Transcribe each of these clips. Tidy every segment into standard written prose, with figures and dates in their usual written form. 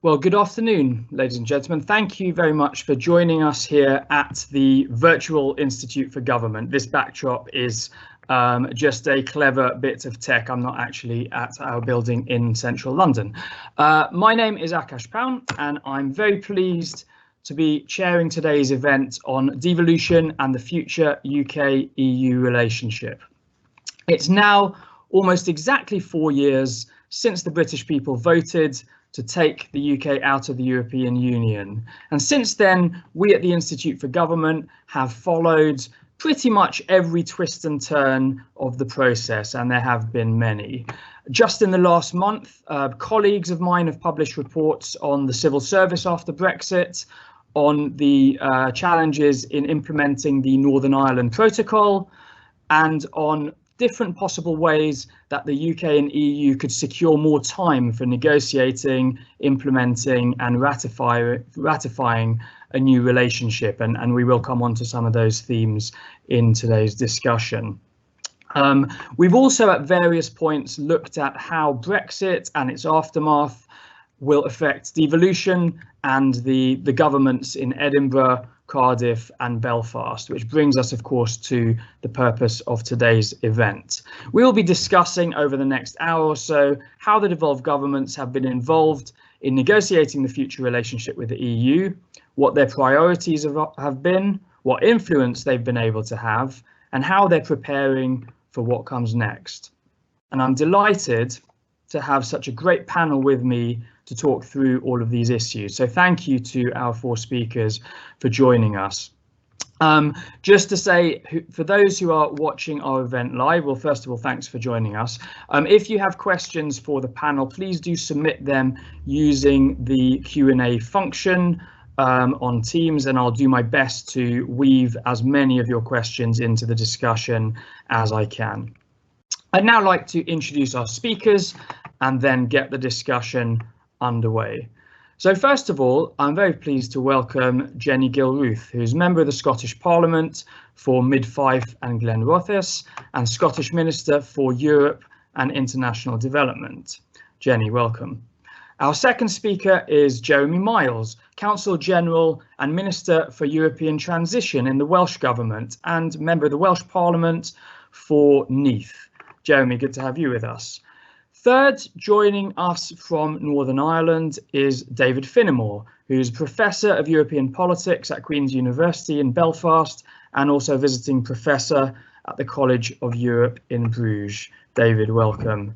Well, good afternoon, ladies and gentlemen. Thank you very much for joining us here at the Virtual Institute for Government. This backdrop is just a clever bit of tech. I'm not actually at our building in central London. My name is Akash Pound, and I'm very pleased to be chairing today's event on devolution and the future UK-EU relationship. It's now almost exactly 4 years since the British people voted to take the UK out of the European Union. And since then, we at the Institute for Government have followed pretty much every twist and turn of the process, and there have been many. Just in the last month, colleagues of mine have published reports on the civil service after Brexit, on the challenges in implementing the Northern Ireland Protocol, and on different possible ways that the UK and EU could secure more time for negotiating, implementing and ratifying a new relationship. And we will come on to some of those themes in today's discussion. We've also at various points looked at how Brexit and its aftermath will affect devolution and the governments in Edinburgh, Cardiff and Belfast, which brings us, of course, to the purpose of today's event. We will be discussing over the next hour or so how the devolved governments have been involved in negotiating the future relationship with the EU, what their priorities have been, what influence they've been able to have, and how they're preparing for what comes next. And I'm delighted to have such a great panel with me to talk through all of these issues. So thank you to our 4 speakers for joining us. Just to say, for those who are watching our event live, well, first of all, thanks for joining us. If you have questions for the panel, please do submit them using the Q&A function on Teams, and I'll do my best to weave as many of your questions into the discussion as I can. I'd now like to introduce our speakers and then get the discussion underway. So first of all, I'm very pleased to welcome Jenny Gilruth, who's member of the Scottish Parliament for Mid-Fife and Glenrothes and Scottish Minister for Europe and International Development. Jenny, welcome. Our second speaker is Jeremy Miles, Counsel General and Minister for European Transition in the Welsh Government and member of the Welsh Parliament for Neath. Jeremy, good to have you with us. Third, joining us from Northern Ireland is David Finnemore, who's Professor of European Politics at Queen's University in Belfast and also visiting professor at the College of Europe in Bruges. David, welcome.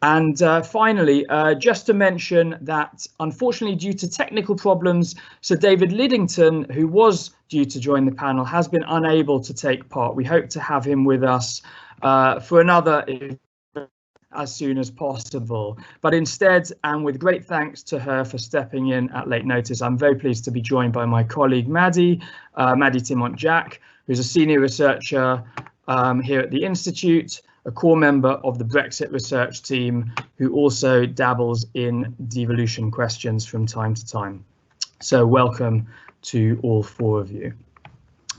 And finally, just to mention that unfortunately due to technical problems, Sir David Liddington, who was due to join the panel, has been unable to take part. We hope to have him with us for another as soon as possible. But instead, and with great thanks to her for stepping in at late notice, I'm very pleased to be joined by my colleague Maddie Timont-Jack, who's a senior researcher here at the Institute, a core member of the Brexit research team, who also dabbles in devolution questions from time to time. So welcome to all 4 of you.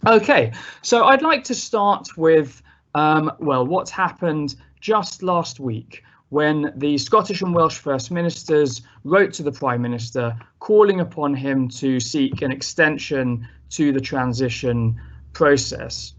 OK, so I'd like to start with, well, what's happened just last week when the Scottish and Welsh First Ministers wrote to the Prime Minister calling upon him to seek an extension to the transition process.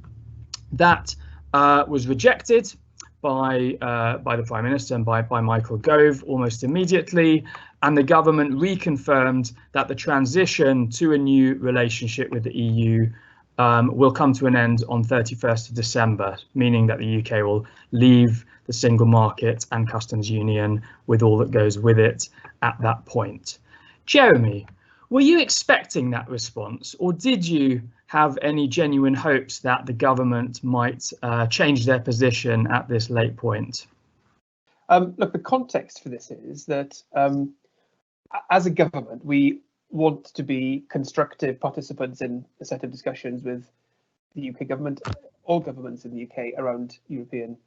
That was rejected by the Prime Minister and by Michael Gove almost immediately, and the government reconfirmed that the transition to a new relationship with the EU will come to an end on 31st of December, meaning that the UK will leave the single market and customs union with all that goes with it at that point. Jeremy, were you expecting that response, or did you have any genuine hopes that the government might change their position at this late point? Look, the context for this is that as a government, we want to be constructive participants in a set of discussions with the UK government, all governments in the UK around European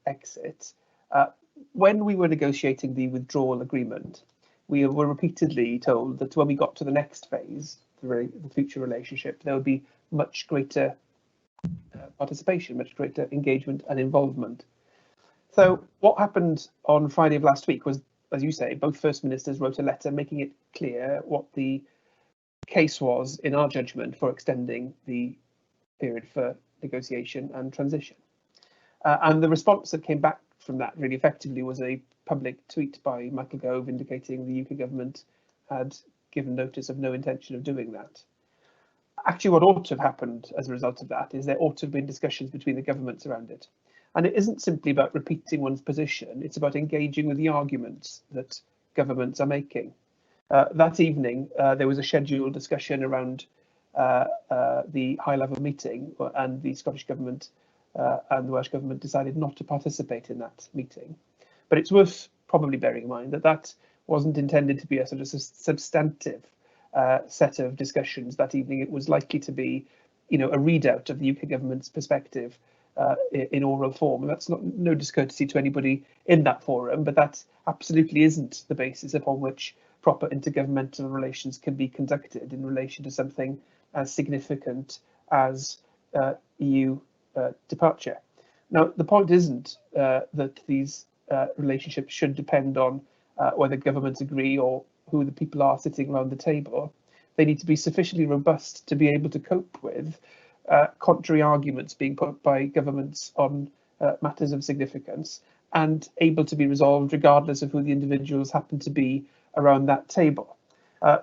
exit. When we were negotiating the withdrawal agreement, we were repeatedly told that when we got to the next phase, the future relationship, there would be much greater participation, much greater engagement and involvement. So what happened on Friday of last week was as you say, both First Ministers wrote a letter making it clear what the case was, in our judgment, for extending the period for negotiation and transition. And the response that came back from that really effectively was a public tweet by Michael Gove indicating the UK government had given notice of no intention of doing that. Actually, what ought to have happened as a result of that is there ought to have been discussions between the governments around it. And it isn't simply about repeating one's position, it's about engaging with the arguments that governments are making. That evening, there was a scheduled discussion around the high-level meeting, and the Scottish Government and the Welsh Government decided not to participate in that meeting. But it's worth probably bearing in mind that that wasn't intended to be a sort of substantive set of discussions that evening. It was likely to be, a readout of the UK government's perspective in oral form. And that's no discourtesy to anybody in that forum, but that absolutely isn't the basis upon which proper intergovernmental relations can be conducted in relation to something as significant as EU departure. Now, the point isn't that these relationships should depend on whether governments agree or who the people are sitting around the table. They need to be sufficiently robust to be able to cope with contrary arguments being put by governments on matters of significance, and able to be resolved regardless of who the individuals happen to be around that table.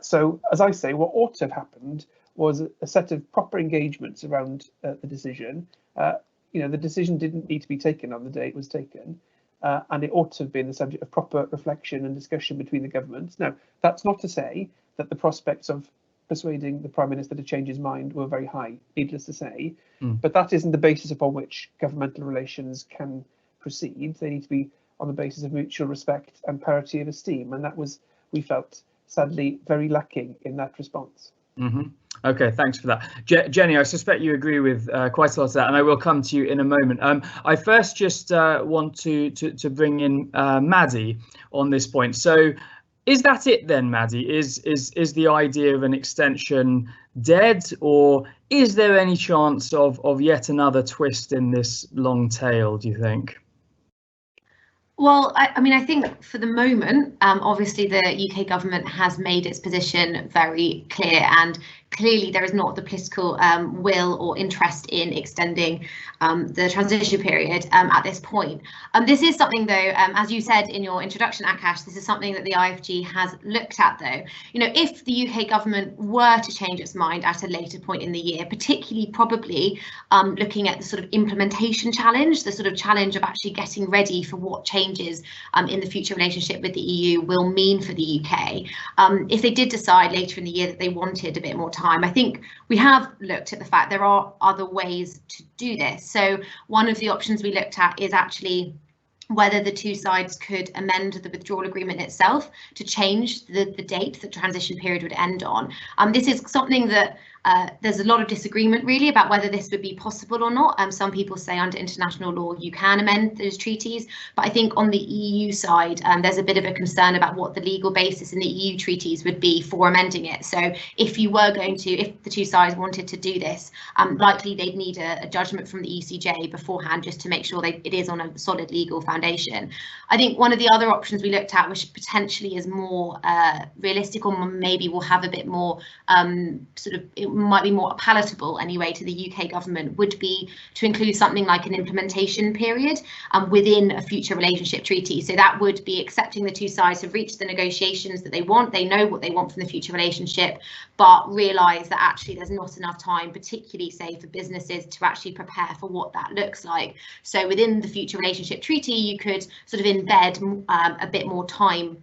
So, as I say, what ought to have happened was a set of proper engagements around the decision. The decision didn't need to be taken on the day it was taken, and it ought to have been the subject of proper reflection and discussion between the governments. Now, that's not to say that the prospects of persuading the Prime Minister to change his mind were very high, needless to say, but that isn't the basis upon which governmental relations can proceed. They need to be on the basis of mutual respect and parity of esteem, and that was, we felt, sadly very lacking in that response. Okay, thanks for that. Jenny, I suspect you agree with quite a lot of that, and I will come to you in a moment. I first just want to bring in Maddie on this point. So is that it then, Maddie? Is the idea of an extension dead, or is there any chance of yet another twist in this long tail, do you think? Well, I think for the moment, obviously the UK government has made its position very clear, and clearly there is not the political will or interest in extending the transition period at this point. This is something, though, as you said in your introduction, Akash, this is something that the IFG has looked at, though. If the UK government were to change its mind at a later point in the year, particularly probably looking at the sort of implementation challenge, the sort of challenge of actually getting ready for what changes in the future relationship with the EU will mean for the UK. If they did decide later in the year that they wanted a bit more time, I think we have looked at the fact there are other ways to do this. So one of the options we looked at is actually whether the two sides could amend the withdrawal agreement itself to change the date the transition period would end on. This is something that there's a lot of disagreement really about whether this would be possible or not. Some people say under international law you can amend those treaties, but I think on the EU side there's a bit of a concern about what the legal basis in the EU treaties would be for amending it. So if the two sides wanted to do this, likely they'd need a judgment from the ECJ beforehand just to make sure it is on a solid legal foundation. I think one of the other options we looked at, which potentially is more realistic, or maybe will have a bit more it might be more palatable anyway to the UK government, would be to include something like an implementation period within a future relationship treaty. So that would be accepting the two sides have reached the negotiations that they want. They know what they want from the future relationship, but realise that actually there's not enough time, particularly say for businesses, to actually prepare for what that looks like. So within the future relationship treaty, you could sort of embed a bit more time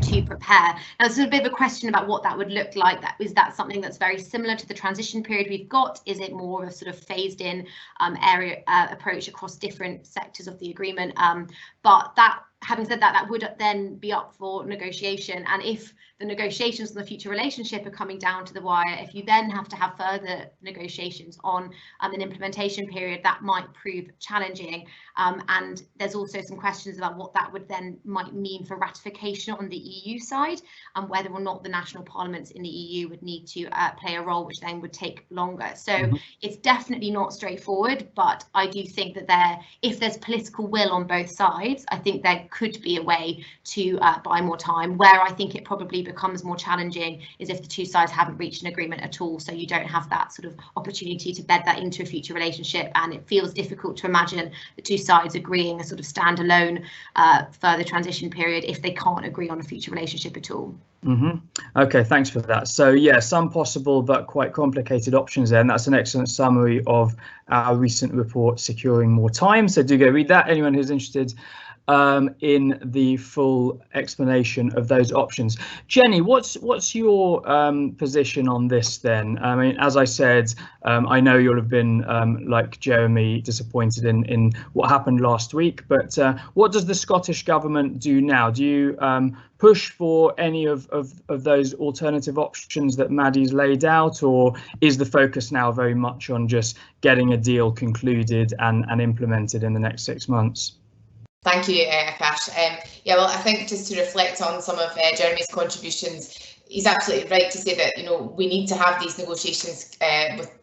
to prepare. Now, there's a bit of a question about what that would look like. Is that something that's very similar to the transition period we've got? Is it more of a sort of phased in area approach across different sectors of the agreement? But that, having said that, that would then be up for negotiation. And if the negotiations on the future relationship are coming down to the wire, if you then have to have further negotiations on an implementation period, that might prove challenging. And there's also some questions about what that would then might mean for ratification on the EU side, and whether or not the national parliaments in the EU would need to play a role, which then would take longer. So it's definitely not straightforward, but I do think that if there's political will on both sides, I think there could be a way to buy more time. Where I think it probably becomes more challenging is if the two sides haven't reached an agreement at all, so you don't have that sort of opportunity to bed that into a future relationship, and it feels difficult to imagine the two sides agreeing a sort of standalone further transition period if they can't agree on a future relationship at all. Okay, thanks for that. So yeah, some possible but quite complicated options there, and that's an excellent summary of our recent report, Securing More Time. So do go read that, anyone who's interested in the full explanation of those options. Jenny, what's your position on this then? I mean, as I said, I know you'll have been, like Jeremy, disappointed in what happened last week, but what does the Scottish Government do now? Do you push for any of those alternative options that Maddie's laid out, or is the focus now very much on just getting a deal concluded and implemented in the next 6 months? Thank you, Akash. Yeah, well, I think just to reflect on some of Jeremy's contributions, he's absolutely right to say that, you know, we need to have these negotiations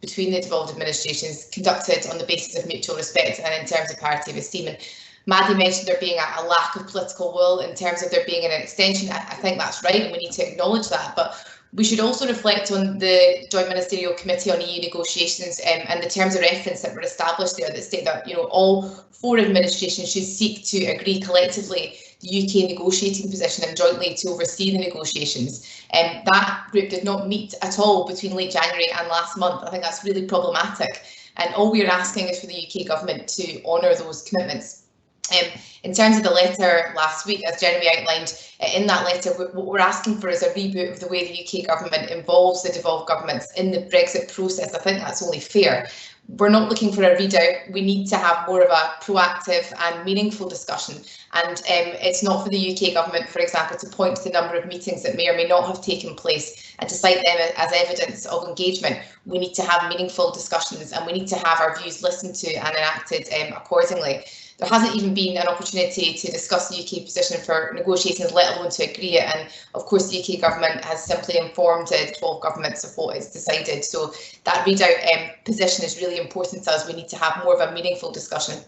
between the devolved administrations conducted on the basis of mutual respect and in terms of parity of esteem. And Maddie mentioned there being a lack of political will in terms of there being an extension. I think that's right, and we need to acknowledge that. But we should also reflect on the Joint Ministerial Committee on EU negotiations and the terms of reference that were established there that state that, you know, all 4 administrations should seek to agree collectively the UK negotiating position and jointly to oversee the negotiations. That group did not meet at all between late January and last month. I think that's really problematic, and all we are asking is for the UK government to honour those commitments. In terms of the letter last week, as Jeremy outlined, in that letter, what we're asking for is a reboot of the way the UK government involves the devolved governments in the Brexit process. I think that's only fair. We're not looking for a readout. We need to have more of a proactive and meaningful discussion. And it's not for the UK government, for example, to point to the number of meetings that may or may not have taken place and to cite them as evidence of engagement. We need to have meaningful discussions, and we need to have our views listened to and enacted accordingly. There hasn't even been an opportunity to discuss the UK position for negotiations, let alone to agree it. And of course, the UK government has simply informed the devolved governments of what is decided. So that readout position is really important to us. We need to have more of a meaningful discussion.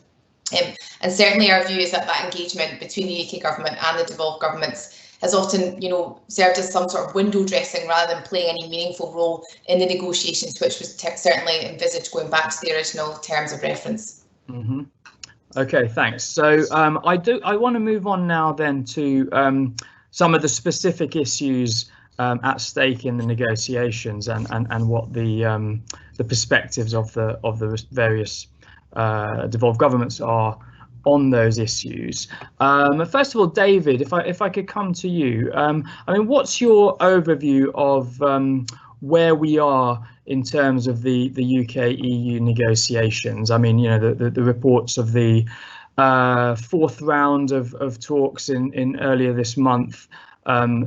And certainly our view is that that engagement between the UK government and the devolved governments has often, you know, served as some sort of window dressing rather than playing any meaningful role in the negotiations, which was certainly envisaged going back to the original terms of reference. Okay, thanks. So I want to move on now then to some of the specific issues at stake in the negotiations and what the perspectives of the various devolved governments are on those issues. First of all, David, if I could come to you, I mean, what's your overview of where we are in terms of the UK-EU negotiations? I mean, you know, the reports of the 4th round of talks in earlier this month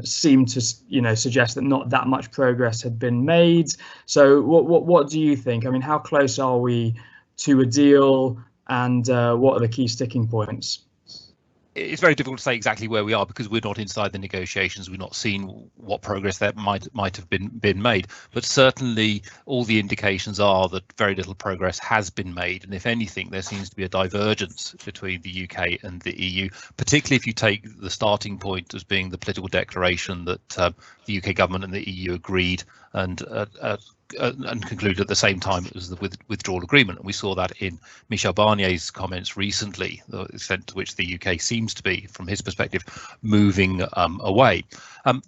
seem to, you know, suggest that not that much progress had been made. So what do you think? I mean, how close are we to a deal, and what are the key sticking points? It's very difficult to say exactly where we are because we're not inside the negotiations. We've not seen what progress that might have been made, but certainly all the indications are that very little progress has been made, and if anything, there seems to be a divergence between the UK and the EU, particularly if you take the starting point as being the political declaration that the UK government and the EU agreed and concluded at the same time as the withdrawal agreement. And we saw that in Michel Barnier's comments recently, the extent to which the UK seems to be, from his perspective, moving away.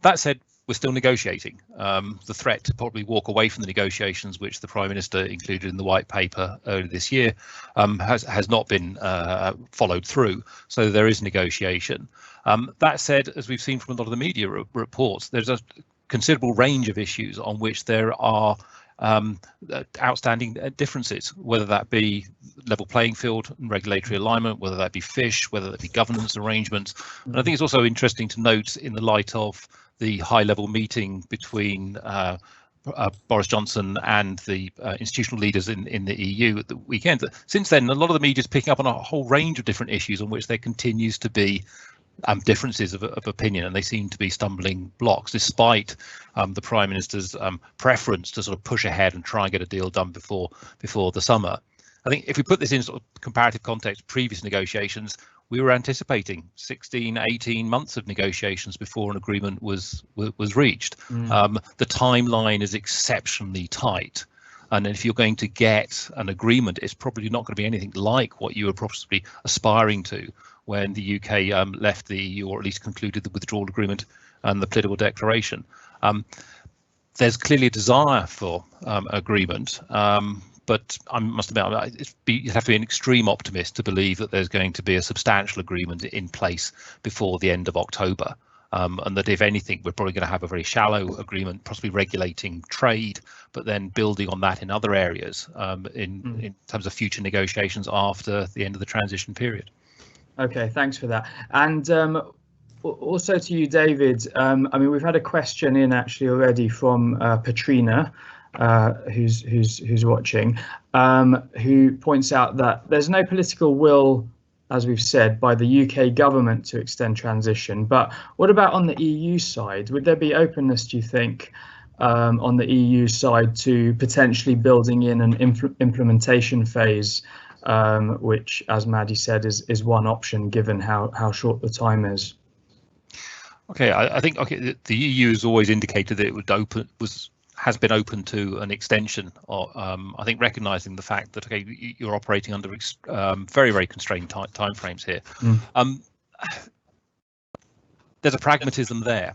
That said, we're still negotiating. The threat to probably walk away from the negotiations, which the Prime Minister included in the White Paper earlier this year, has not been followed through. So there is negotiation. That said, as we've seen from a lot of the media reports, there's a considerable range of issues on which there are outstanding differences, whether that be level playing field and regulatory alignment, whether that be fish, whether that be governance arrangements. And I think it's also interesting to note, in the light of the high-level meeting between Boris Johnson and the institutional leaders in the EU at the weekend, that since then a lot of the media is picking up on a whole range of different issues on which there continues to be differences of opinion, and they seem to be stumbling blocks, despite the Prime Minister's preference to sort of push ahead and try and get a deal done before the summer. I think if we put this in sort of comparative context, previous negotiations, we were anticipating 16, 18 months of negotiations before an agreement was reached. The timeline is exceptionally tight. And if you're going to get an agreement, it's probably not going to be anything like what you were possibly aspiring to when the UK left the EU, or at least concluded the withdrawal agreement and the political declaration. There's clearly a desire for agreement, but I must admit, you have to be an extreme optimist to believe that there's going to be a substantial agreement in place before the end of October. And that if anything, we're probably going to have a very shallow agreement, possibly regulating trade, but then building on that in other areas in terms of future negotiations after the end of the transition period. OK, thanks for that. And also to you, David, I mean, we've had a question in actually already from Patrina, who's watching, who points out that there's no political will, as we've said, by the UK government to extend transition. But what about on the EU side? Would there be openness, do you think, on the EU side to potentially building in an implementation phase, which, as Maddie said, is one option given how short the time is? OK, I think the EU has always indicated that it has been open to an extension, or I think recognising the fact that you're operating under very, very constrained timeframes here. There's a pragmatism there,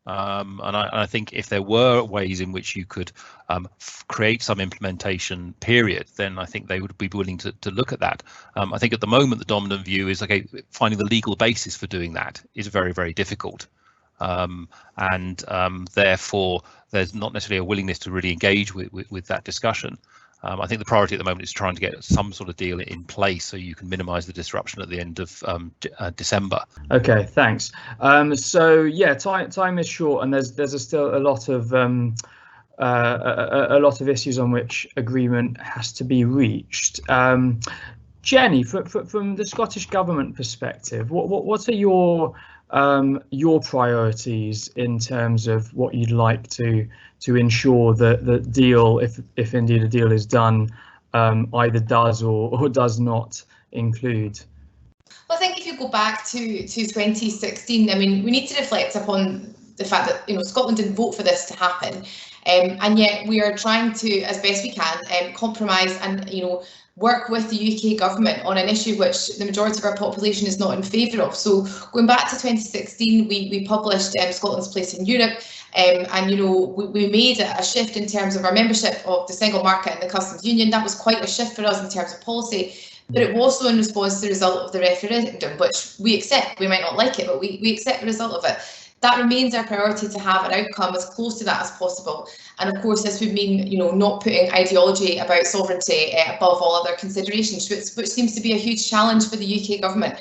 and I think if there were ways in which you could create some implementation period, then I think they would be willing to look at that. I think at the moment the dominant view is finding the legal basis for doing that is very, very difficult. Therefore, there's not necessarily a willingness to really engage with that discussion. I think the priority at the moment is trying to get some sort of deal in place so you can minimise the disruption at the end of December. OK, thanks. So yeah, time is short, and there's still a lot of issues on which agreement has to be reached. Jenny, from the Scottish Government perspective, what are your priorities in terms of what you'd like to ensure that the deal, if indeed a deal is done, either does or does not include? Well, I think if you go back to 2016, I mean, we need to reflect upon the fact that Scotland didn't vote for this to happen, and yet we are trying to, as best we can, compromise and work with the UK government on an issue which the majority of our population is not in favour of. So going back to 2016, we published Scotland's Place in Europe, and we made a shift in terms of our membership of the single market and the customs union. That was quite a shift for us in terms of policy, but it was also in response to the result of the referendum, which we accept. We might not like it, but we accept the result of it. That remains our priority, to have an outcome as close to that as possible. And of course, this would mean, not putting ideology about sovereignty above all other considerations, which seems to be a huge challenge for the UK government.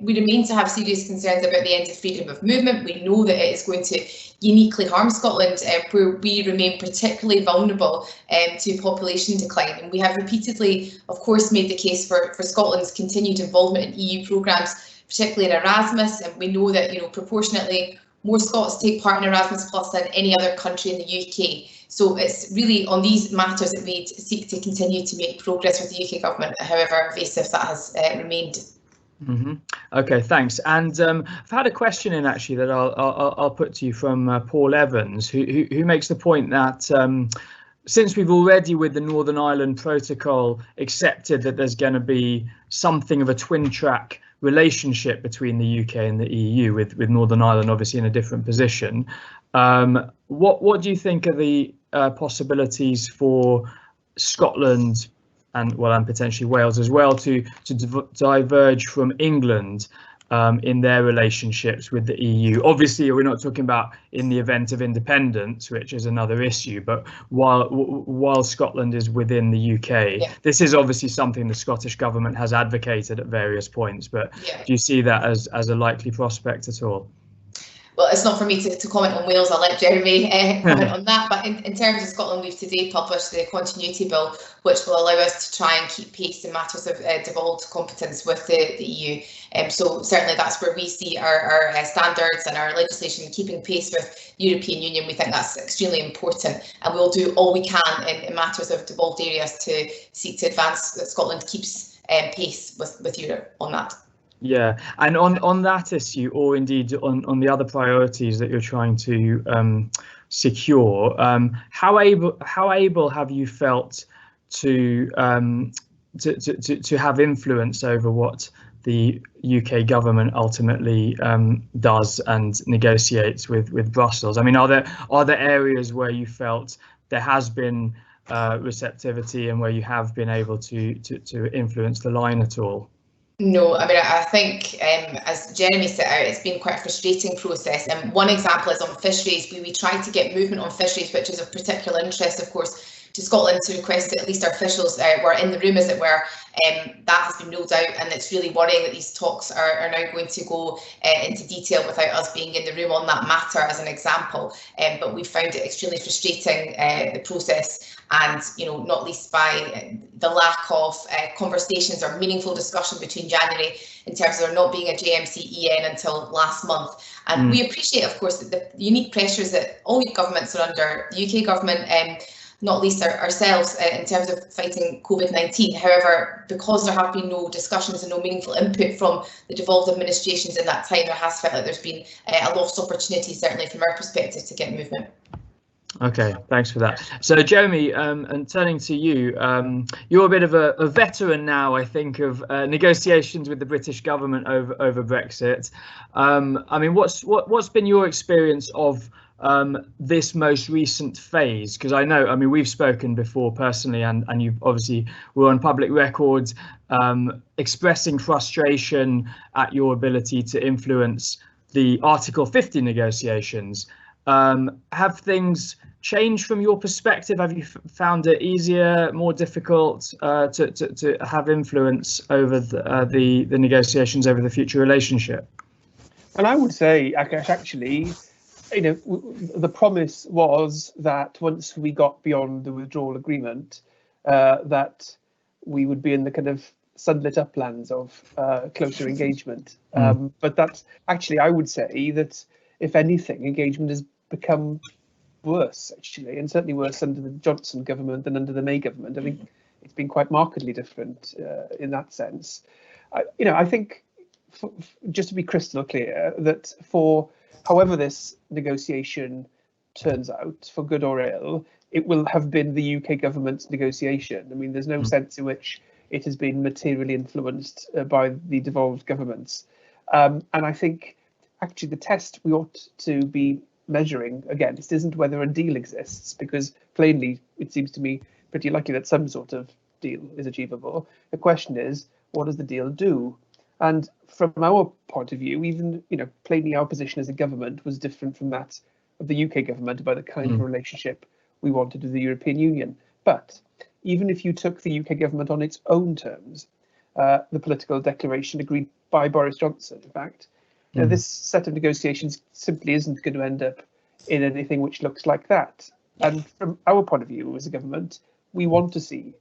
We remain to have serious concerns about the end of freedom of movement. We know that it is going to uniquely harm Scotland, where we remain particularly vulnerable to population decline. And we have repeatedly, of course, made the case for Scotland's continued involvement in EU programmes, particularly in Erasmus, and we know that proportionately more Scots take part in Erasmus Plus than any other country in the UK. So it's really on these matters that we seek to continue to make progress with the UK government, however evasive that has remained. OK, thanks. And I've had a question in actually that I'll put to you from Paul Evans, who makes the point that since we've already, with the Northern Ireland Protocol, accepted that there's going to be something of a twin track relationship between the UK and the EU, with Northern Ireland obviously in a different position, what do you think are the possibilities for Scotland and potentially Wales as well to diverge from England in their relationships with the EU? Obviously, we're not talking about in the event of independence, which is another issue, but while Scotland is within the UK, this is obviously something the Scottish government has advocated at various points. But do you see that as a likely prospect at all? Well, it's not for me to comment on Wales. I'll let Jeremy comment on that. But in terms of Scotland, we've today published the Continuity Bill, which will allow us to try and keep pace in matters of devolved competence with the EU. So certainly that's where we see our standards and our legislation keeping pace with the European Union. We think that's extremely important, and we'll do all we can in matters of devolved areas to seek to advance that Scotland keeps pace with Europe on that. Yeah, and on that issue, or indeed on the other priorities that you're trying to secure, how able have you felt to have influence over what the UK government ultimately does and negotiates with Brussels? I mean, are there areas where you felt there has been receptivity and where you have been able to influence the line at all? No, I mean, I think as Jeremy set out, it's been quite a frustrating process. And one example is on fisheries. We tried to get movement on fisheries, which is of particular interest, of course, to Scotland, to request that at least our officials were in the room, as it were. That has been ruled out, and it's really worrying that these talks are now going to go into detail without us being in the room on that matter, as an example. But we found it extremely frustrating, the process, and not least by the lack of conversations or meaningful discussion between January in terms of there not being a JMC-EN until last month. And we appreciate, of course, that the unique pressures that all governments are under, the UK government, not least ourselves, in terms of fighting COVID-19. However, because there have been no discussions and no meaningful input from the devolved administrations in that time, there has felt like there's been a lost opportunity, certainly from our perspective, to get movement. Okay, thanks for that. So Jeremy, and turning to you, you're a bit of a veteran now, I think, of negotiations with the British government over Brexit. I mean, what's been your experience of this most recent phase? Because I mean, we've spoken before personally, and you obviously were on public record expressing frustration at your ability to influence the Article 50 negotiations. Have things changed from your perspective? Have you found it easier, more difficult to have influence over the negotiations over the future relationship? And I would say, Akash, actually, the promise was that once we got beyond the withdrawal agreement, that we would be in the kind of sunlit uplands of closer engagement. But that's actually, I would say that, if anything, engagement has become worse, actually, and certainly worse under the Johnson government than under the May government. I think it's been quite markedly different in that sense. I think, just to be crystal clear, that for however this negotiation turns out, for good or ill, it will have been the UK government's negotiation. I mean, there's no sense in which it has been materially influenced by the devolved governments. And I think, actually, the test we ought to be measuring against isn't whether a deal exists, because plainly it seems to me pretty likely that some sort of deal is achievable. The question is, what does the deal do? And from our point of view, even plainly our position as a government was different from that of the UK government about the kind of relationship we wanted with the European Union. But even if you took the UK government on its own terms, the political declaration agreed by Boris Johnson, in fact, this set of negotiations simply isn't going to end up in anything which looks like that. And from our point of view as a government, we want to see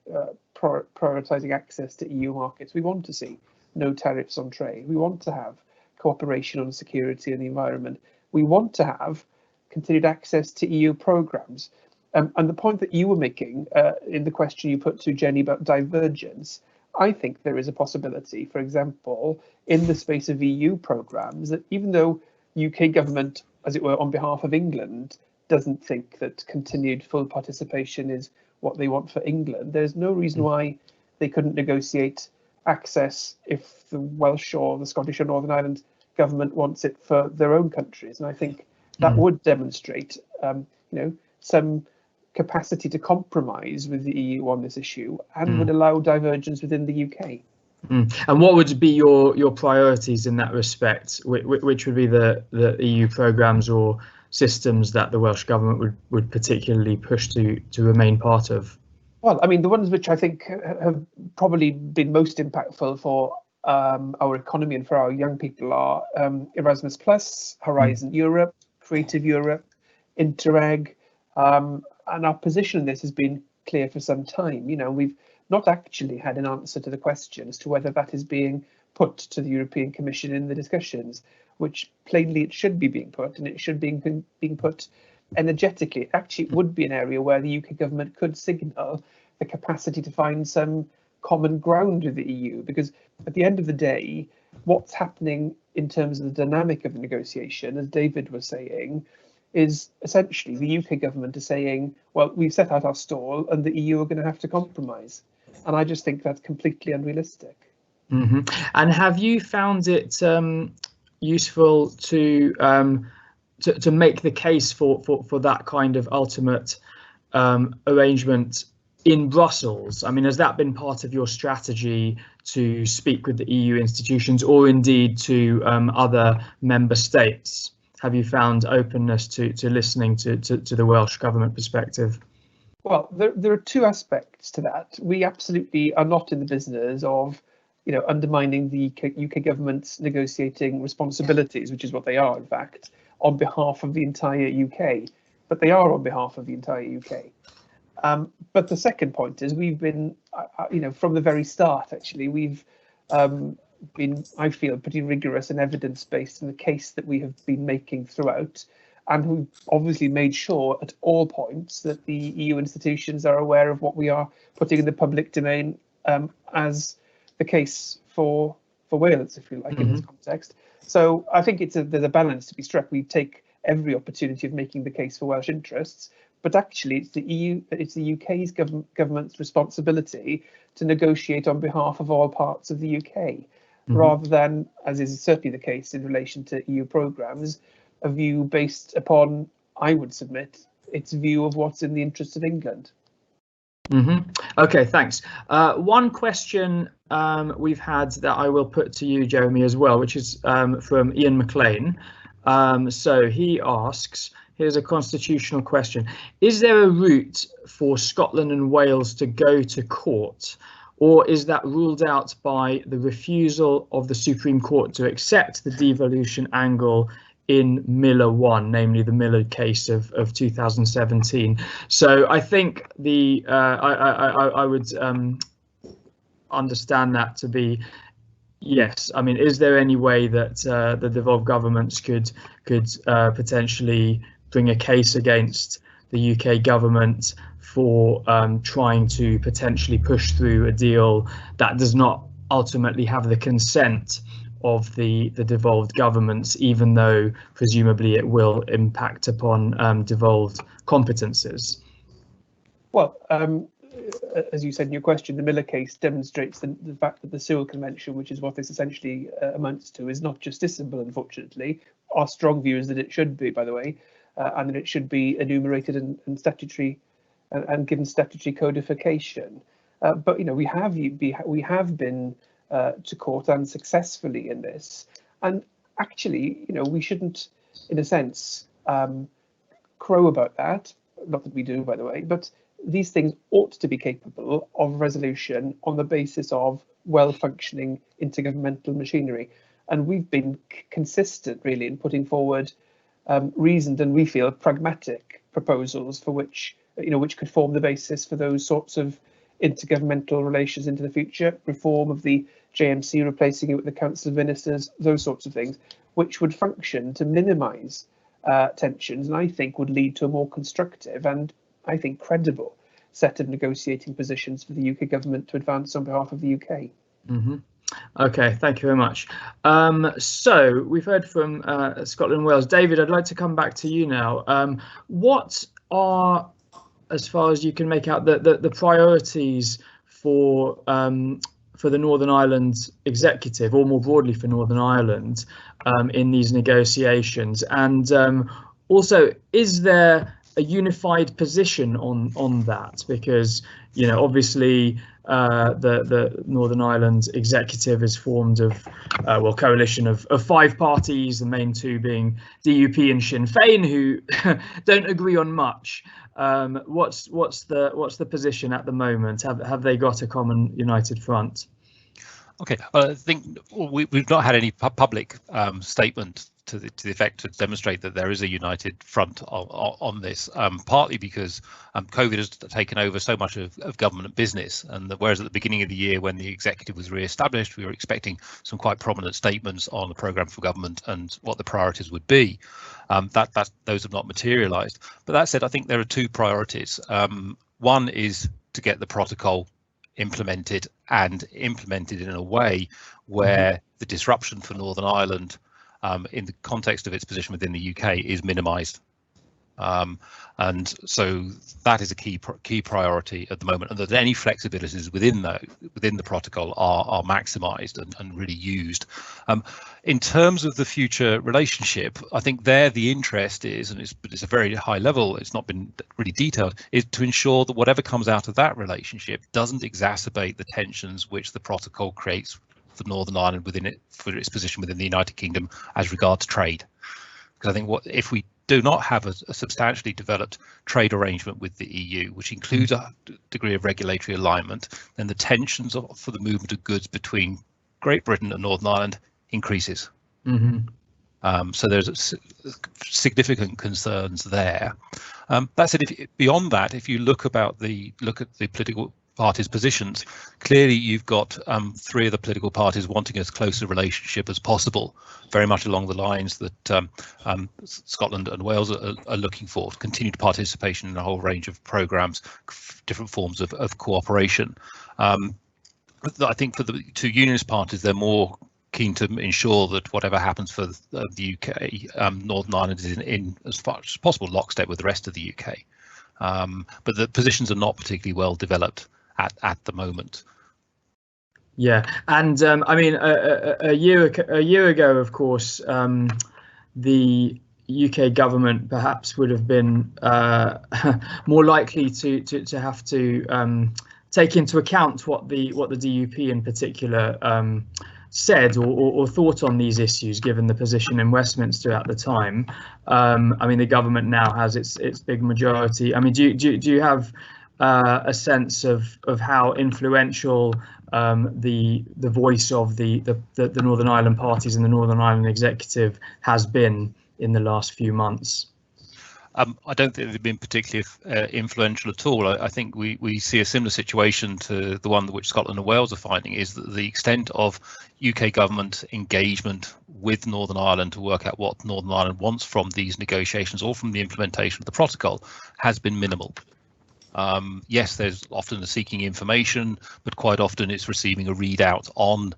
prioritising access to EU markets. We want to see no tariffs on trade. We want to have cooperation on security and the environment. We want to have continued access to EU programmes. And the point that you were making in the question you put to Jenny about divergence, I think there is a possibility, for example, in the space of EU programmes, that even though UK government, as it were, on behalf of England, doesn't think that continued full participation is what they want for England, there's no reason why they couldn't negotiate access if the Welsh or the Scottish or Northern Ireland government wants it for their own countries. And I think that would demonstrate, some capacity to compromise with the EU on this issue, and would allow divergence within the UK. And what would be your priorities in that respect? Which would be the EU programmes or systems that the Welsh government would particularly push to remain part of? Well, I mean, the ones which I think have probably been most impactful for our economy and for our young people are Erasmus Plus, Horizon Europe, Creative Europe, Interreg, and our position in this has been clear for some time. We've not actually had an answer to the question as to whether that is being put to the European Commission in the discussions, which plainly it should be being put, and it should be being put energetically. Actually, it would be an area where the UK government could signal the capacity to find some common ground with the EU, because at the end of the day, what's happening in terms of the dynamic of the negotiation, as David was saying, is essentially the UK government is saying, well, we've set out our stall and the EU are going to have to compromise. And I just think that's completely unrealistic. Mm-hmm. And have you found it useful to make the case for that kind of ultimate arrangement in Brussels? I mean, has that been part of your strategy to speak with the EU institutions, or indeed to other member states? Have you found openness to listening to the Welsh government perspective? Well, there are two aspects to that. We absolutely are not in the business of, undermining the UK government's negotiating responsibilities, which is what they are, in fact, on behalf of the entire UK. But they are on behalf of the entire UK. But the second point is we've been, from the very start, actually, we've been, I feel, pretty rigorous and evidence-based in the case that we have been making throughout. And we've obviously made sure at all points that the EU institutions are aware of what we are putting in the public domain as the case for Wales, if you like, in this context. So I think there's a balance to be struck. We take every opportunity of making the case for Welsh interests, but actually it's the UK's government's responsibility to negotiate on behalf of all parts of the UK, rather than, as is certainly the case in relation to EU programmes, a view based upon, I would submit, its view of what's in the interest of England. Okay, thanks. One question we've had that I will put to you, Jeremy, as well, which is from Ian McLean. So he asks, here's a constitutional question. Is there a route for Scotland and Wales to go to court, or is that ruled out by the refusal of the Supreme Court to accept the devolution angle in Miller 1, namely the Miller case of 2017? So I think I would understand that to be yes. I mean, is there any way that the devolved governments could potentially bring a case against the UK government for trying to potentially push through a deal that does not ultimately have the consent of the devolved governments, even though presumably it will impact upon devolved competences? Well, as you said in your question, the Miller case demonstrates the fact that the Sewell Convention, which is what this essentially amounts to, is not justiciable, unfortunately. Our strong view is that it should be, by the way, and that it should be enumerated in statutory and given statutory codification. But we have been to court unsuccessfully in this, and actually, we shouldn't, in a sense, crow about that. Not that we do, by the way, but these things ought to be capable of resolution on the basis of well-functioning intergovernmental machinery. And we've been consistent, really, in putting forward reasoned and, we feel, pragmatic proposals for which could form the basis for those sorts of intergovernmental relations into the future, reform of the JMC, replacing it with the Council of Ministers, those sorts of things, which would function to minimise tensions, and I think would lead to a more constructive and, I think, credible set of negotiating positions for the UK government to advance on behalf of the UK. Okay, thank you very much. So we've heard from Scotland and Wales. David, I'd like to come back to you now. What are, as far as you can make out, the priorities for the Northern Ireland executive, or more broadly for Northern Ireland, in these negotiations? And also, is there a unified position on that? Because, obviously the Northern Ireland executive is formed of coalition of 5 parties, the main 2 being DUP and Sinn Féin, who don't agree on much. What's the position at the moment? Have they got a common united front? Okay, well, I think we've not had any public statement to the effect to demonstrate that there is a united front on this, partly because COVID has taken over so much of government business, and whereas at the beginning of the year, when the executive was re-established, we were expecting some quite prominent statements on the programme for government and what the priorities would be. Those have not materialised. But that said, I think there are 2 priorities. One is to get the protocol implemented in a way where the disruption for Northern Ireland in the context of its position within the UK is minimised. And so that is a key priority at the moment, and that any flexibilities within the protocol are maximised and really used. In terms of the future relationship, I think there the interest is, and it's a very high level, it's not been really detailed, is to ensure that whatever comes out of that relationship doesn't exacerbate the tensions which the protocol creates for Northern Ireland for its position within the United Kingdom as regards trade. Because I think if we do not have a substantially developed trade arrangement with the EU, which includes a degree of regulatory alignment, then the tensions for the movement of goods between Great Britain and Northern Ireland increases. So there's significant concerns there. That said, beyond that, if you look at the political parties' positions, clearly you've got three of the political parties wanting as close a relationship as possible, very much along the lines that Scotland and Wales are looking for, continued participation in a whole range of programmes, different forms of cooperation. I think for the two unionist parties, they're more keen to ensure that whatever happens for the UK, Northern Ireland is in as far as possible lockstep with the rest of the UK. But the positions are not particularly well developed at the moment. Yeah, and I mean, a year ago, of course, the UK government perhaps would have been more likely to have to take into account what the DUP in particular said or thought on these issues, given the position in Westminster at the time. I mean, the government now has its big majority. I mean, do you have a sense of how influential the voice of the Northern Ireland parties and the Northern Ireland executive has been in the last few months? I don't think they've been particularly influential at all. I think we see a similar situation to the one which Scotland and Wales are finding, is that the extent of UK government engagement with Northern Ireland to work out what Northern Ireland wants from these negotiations or from the implementation of the protocol has been minimal. Yes, there's often a seeking information, but quite often it's receiving a readout on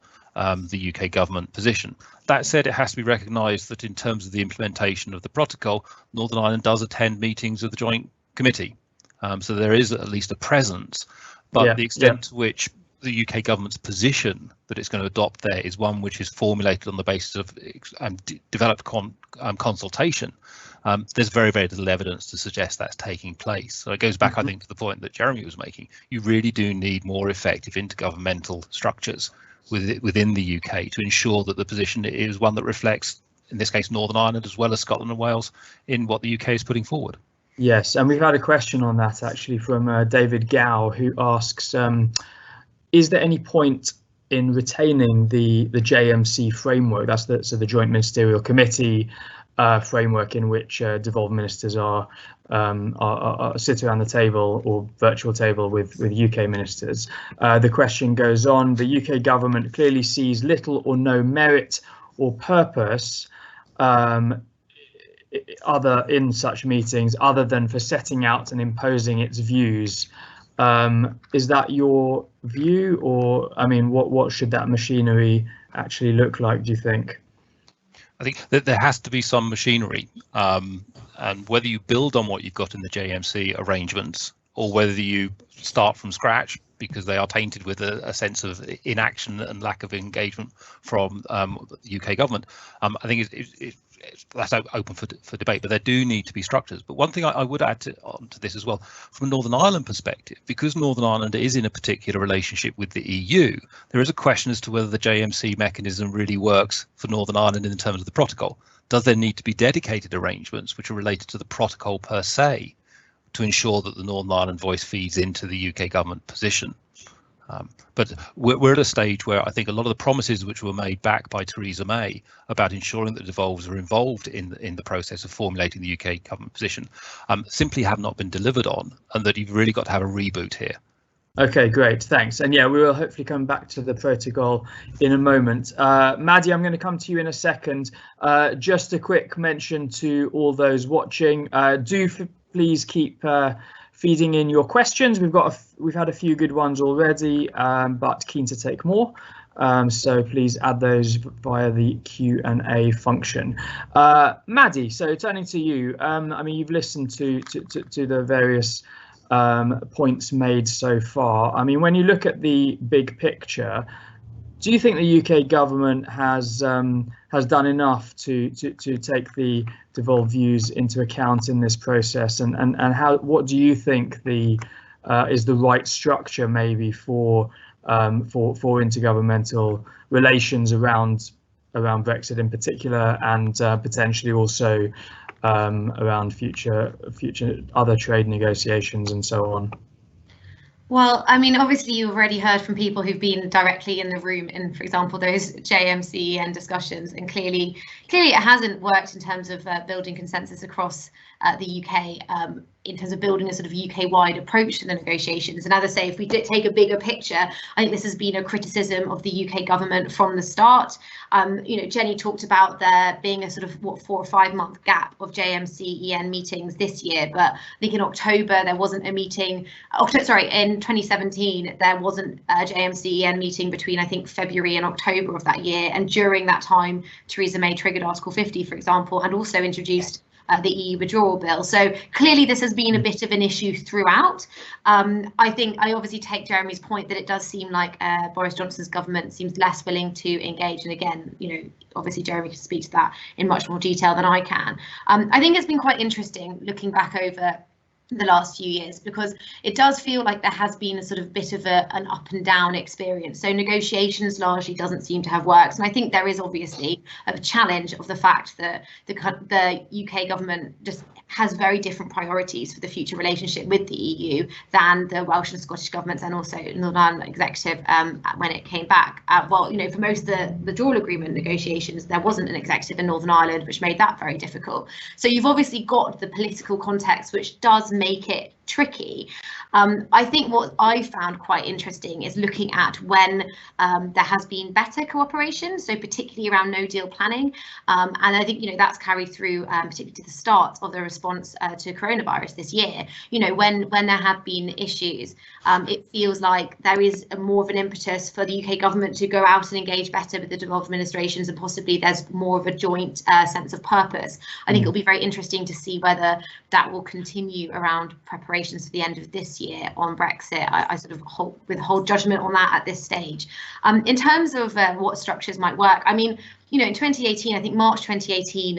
the UK government position. That said, it has to be recognised that in terms of the implementation of the protocol, Northern Ireland does attend meetings of the Joint Committee. So there is at least a presence, but the extent to which the UK government's position that it's going to adopt there is one which is formulated on the basis of developed consultation. There's very, very little evidence to suggest that's taking place. So it goes back, I think, to the point that Jeremy was making. You really do need more effective intergovernmental structures within the UK to ensure that the position is one that reflects, in this case, Northern Ireland as well as Scotland and Wales in what the UK is putting forward. Yes, and we've had a question on that actually from David Gow, who asks, is there any point in retaining the JMC framework? That's the Joint Ministerial Committee framework in which devolved ministers are sit around the table or virtual table with UK ministers. The question goes on: the UK government clearly sees little or no merit or purpose other in such meetings other than for setting out and imposing its views. Is that your view, or I mean, what should that machinery actually look like, do you think? I think that there has to be some machinery, and whether you build on what you've got in the JMC arrangements or whether you start from scratch because they are tainted with a sense of inaction and lack of engagement from the UK government, I think that's open for debate, but there do need to be structures. But one thing I would add onto this as well, from a Northern Ireland perspective, because Northern Ireland is in a particular relationship with the EU, there is a question as to whether the JMC mechanism really works for Northern Ireland in terms of the protocol. Does there need to be dedicated arrangements which are related to the protocol per se to ensure that the Northern Ireland voice feeds into the UK government position? But we're at a stage where I think a lot of the promises which were made back by Theresa May about ensuring that devolves are involved in the process of formulating the UK government position simply have not been delivered on, and that you've really got to have a reboot here. Okay, great, thanks. And yeah, we will hopefully come back to the protocol in a moment. Maddie, I'm going to come to you in a second. Just a quick mention to all those watching. Do please keep feeding in your questions. We've had a few good ones already, but keen to take more. So please add those via the Q&A function. Maddie, so turning to you, I mean, you've listened to the various points made so far. I mean, when you look at the big picture, do you think the UK government has done enough to take the devolved views into account in this process, and what do you think is the right structure maybe for intergovernmental relations around Brexit in particular, and potentially also around future other trade negotiations and so on? Well, I mean, obviously you've already heard from people who've been directly in the room in, for example, those JMCEN discussions, and clearly it hasn't worked in terms of building consensus across the UK in terms of building a sort of UK-wide approach to the negotiations. And as I say, if we did take a bigger picture, I think this has been a criticism of the UK government from the start. You know, Jenny talked about there being a sort of 4 or 5 month gap of JMCEN meetings this year, but I think in October there wasn't a meeting. In 2017 there wasn't a JMCEN meeting between, I think, February and October of that year. And during that time, Theresa May triggered Article 50, for example, and also introduced the EU withdrawal bill. So clearly this has been a bit of an issue throughout. I think I obviously take Jeremy's point that it does seem like Boris Johnson's government seems less willing to engage. And again, you know, obviously Jeremy can speak to that in much more detail than I can. I think it's been quite interesting looking back over the last few years, because it does feel like there has been a sort of bit of an up and down experience. So negotiations largely doesn't seem to have worked, and I think there is obviously a challenge of the fact that the UK government just has very different priorities for the future relationship with the EU than the Welsh and Scottish governments, and also Northern Ireland executive when it came back. Well, you know, for most of the withdrawal agreement negotiations, there wasn't an executive in Northern Ireland, which made that very difficult. So you've obviously got the political context, which does make it tricky. I think what I found quite interesting is looking at when there has been better cooperation, so particularly around no deal planning, and I think, you know, that's carried through particularly to the start of the response to coronavirus this year. You know, when there have been issues, it feels like there is more of an impetus for the UK government to go out and engage better with the devolved administrations, and possibly there's more of a joint sense of purpose. I think it'll be very interesting to see whether that will continue around preparations for the end of this year on Brexit. I sort of withhold judgment on that at this stage. In terms of what structures might work, I mean, you know, in 2018, I think March 2018,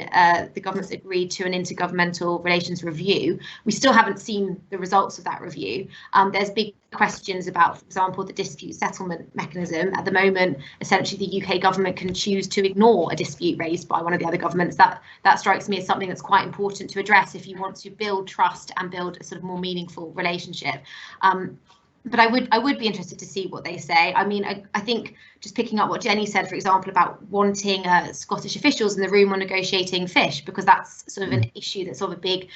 the governments agreed to an intergovernmental relations review. We still haven't seen the results of that review. There's big questions about, for example, the dispute settlement mechanism. At the moment, essentially, the UK government can choose to ignore a dispute raised by one of the other governments. That strikes me as something that's quite important to address if you want to build trust and build a sort of more meaningful relationship. But I would be interested to see what they say. I mean, I think just picking up what Jenny said, for example, about wanting Scottish officials in the room on negotiating fish, because that's sort of an issue that's of a big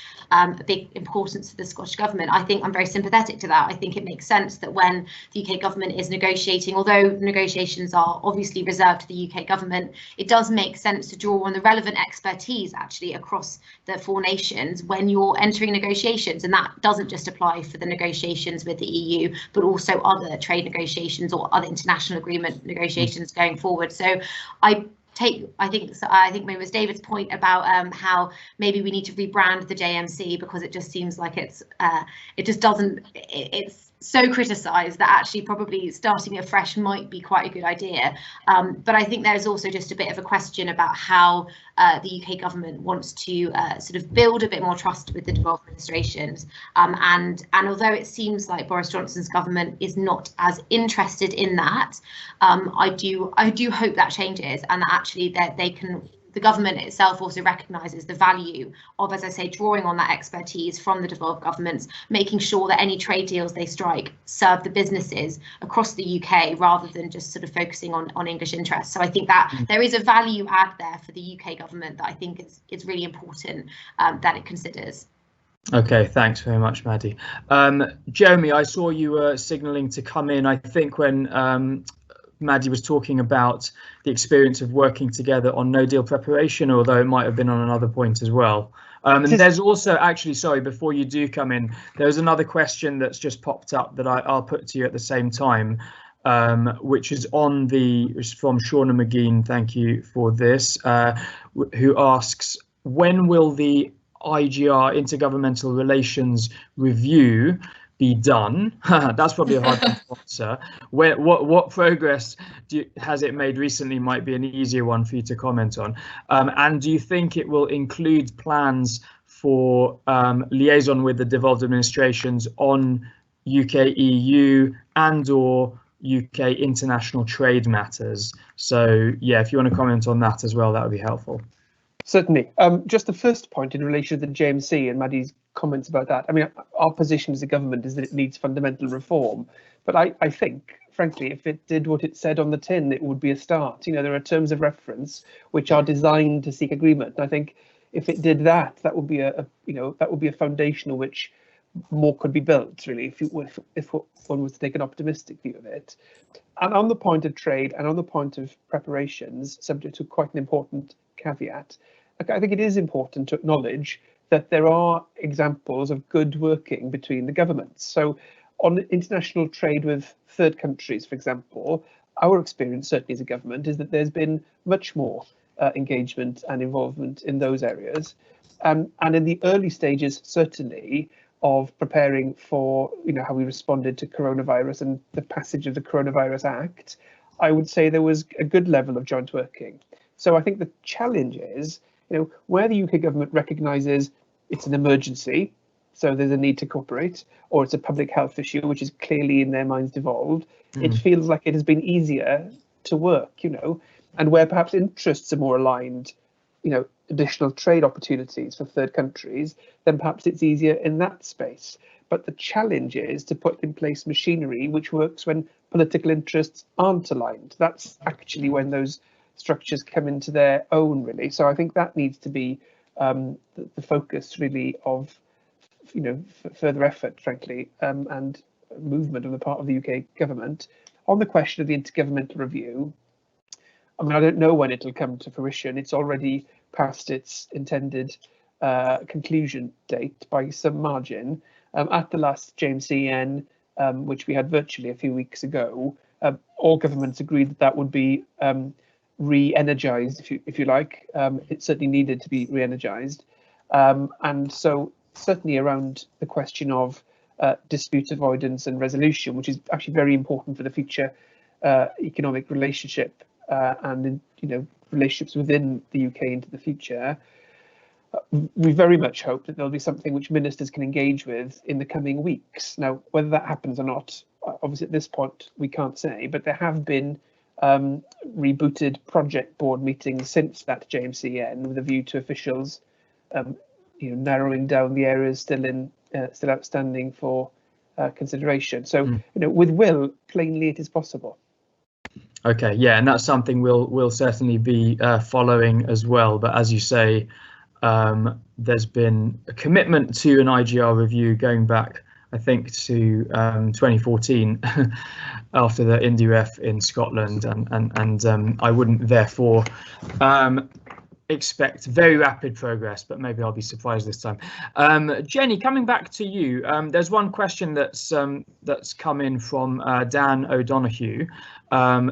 importance to the Scottish government. I think I'm very sympathetic to that. I think it makes sense that when the UK government is negotiating, although negotiations are obviously reserved to the UK government, it does make sense to draw on the relevant expertise actually across the 4 nations when you're entering negotiations. And that doesn't just apply for the negotiations with the EU, but also other trade negotiations or other international agreement negotiations going forward. So I think maybe it was David's point about how maybe we need to rebrand the JMC, because it just seems like it's so criticised that actually probably starting afresh might be quite a good idea. But I think there's also just a bit of a question about how the UK government wants to sort of build a bit more trust with the devolved administrations. And although it seems like Boris Johnson's government is not as interested in that, I do hope that changes, and that actually that the government itself also recognises the value of, as I say, drawing on that expertise from the devolved governments, making sure that any trade deals they strike serve the businesses across the UK rather than just sort of focusing on English interests. So I think that there is a value add there for the UK government that I think it's really important that it considers. Okay, thanks very much, Maddie. Jeremy, I saw you were signalling to come in. I think when Maddie was talking about the experience of working together on no deal preparation, although it might have been on another point as well. And there's also, actually, sorry, before you do come in, there's another question that's just popped up that I'll put to you at the same time, which is from Shauna McGean. Thank you for this, who asks, when will the IGR, Intergovernmental Relations Review, be done? That's probably a hard one to answer. What progress has it made recently might be an easier one for you to comment on. And do you think it will include plans for liaison with the devolved administrations on UK-EU and/or UK international trade matters? So yeah, if you want to comment on that as well, that would be helpful. Certainly. Just the first point in relation to the JMC and Maddie's comments about that. I mean, our position as a government is that it needs fundamental reform. But I think, frankly, if it did what it said on the tin, it would be a start. You know, there are terms of reference which are designed to seek agreement. And I think if it did that, that would be a foundation on which more could be built, really, if one was to take an optimistic view of it. And on the point of trade and on the point of preparations, subject to quite an important caveat, I think it is important to acknowledge that there are examples of good working between the governments. So on international trade with third countries, for example, our experience, certainly as a government, is that there's been much more engagement and involvement in those areas. And in the early stages, certainly, of preparing for, how we responded to coronavirus and the passage of the Coronavirus Act, I would say there was a good level of joint working. So I think the challenge is, where the UK government recognises it's an emergency, so there's a need to cooperate, or it's a public health issue, which is clearly in their minds devolved, it feels like it has been easier to work, and where perhaps interests are more aligned, additional trade opportunities for third countries, then perhaps it's easier in that space. But the challenge is to put in place machinery which works when political interests aren't aligned. That's actually when those structures come into their own, really. So I think that needs to be the focus, really, of further effort, frankly, and movement on the part of the UK government. On the question of the intergovernmental review, I mean, I don't know when it'll come to fruition. It's already past its intended conclusion date by some margin. At the last JMCN, which we had virtually a few weeks ago, all governments agreed that that would be re-energized, if you like. It certainly needed to be re-energized. And so certainly around the question of dispute avoidance and resolution, which is actually very important for the future economic relationship and relationships within the UK into the future, we very much hope that there'll be something which ministers can engage with in the coming weeks. Now, whether that happens or not, obviously at this point we can't say, but there have been rebooted project board meetings since that JMCN with a view to officials narrowing down the areas still outstanding for consideration. So with will, plainly it is possible. Okay, yeah, and that's something we'll certainly be following as well. But as you say, there's been a commitment to an IGR review going back, I think, to 2014 after the IndyRef in Scotland, and I wouldn't therefore expect very rapid progress, but maybe I'll be surprised this time. Jenny, coming back to you, there's one question that's come in from Dan O'Donoghue,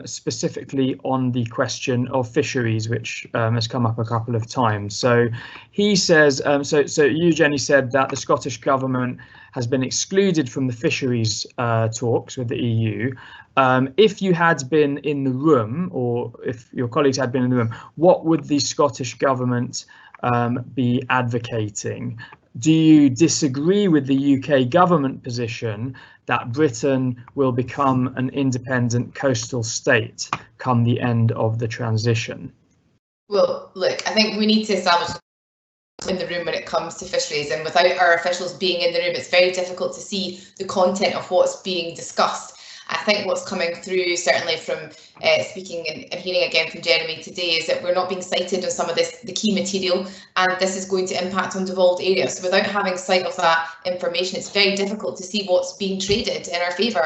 specifically on the question of fisheries, which has come up a couple of times. So he says, so you, Jenny, said that the Scottish government has been excluded from the fisheries talks with the EU. If you had been in the room, or if your colleagues had been in the room, what would the Scottish government be advocating? Do you disagree with the UK government position that Britain will become an independent coastal state come the end of the transition? Well, look, I think we need to establish in the room when it comes to fisheries, and without our officials being in the room, it's very difficult to see the content of what's being discussed. I think what's coming through, certainly from speaking and hearing again from Jeremy today, is that we're not being cited on some of the key material, and this is going to impact on devolved areas. So without having sight of that information, it's very difficult to see what's being traded in our favour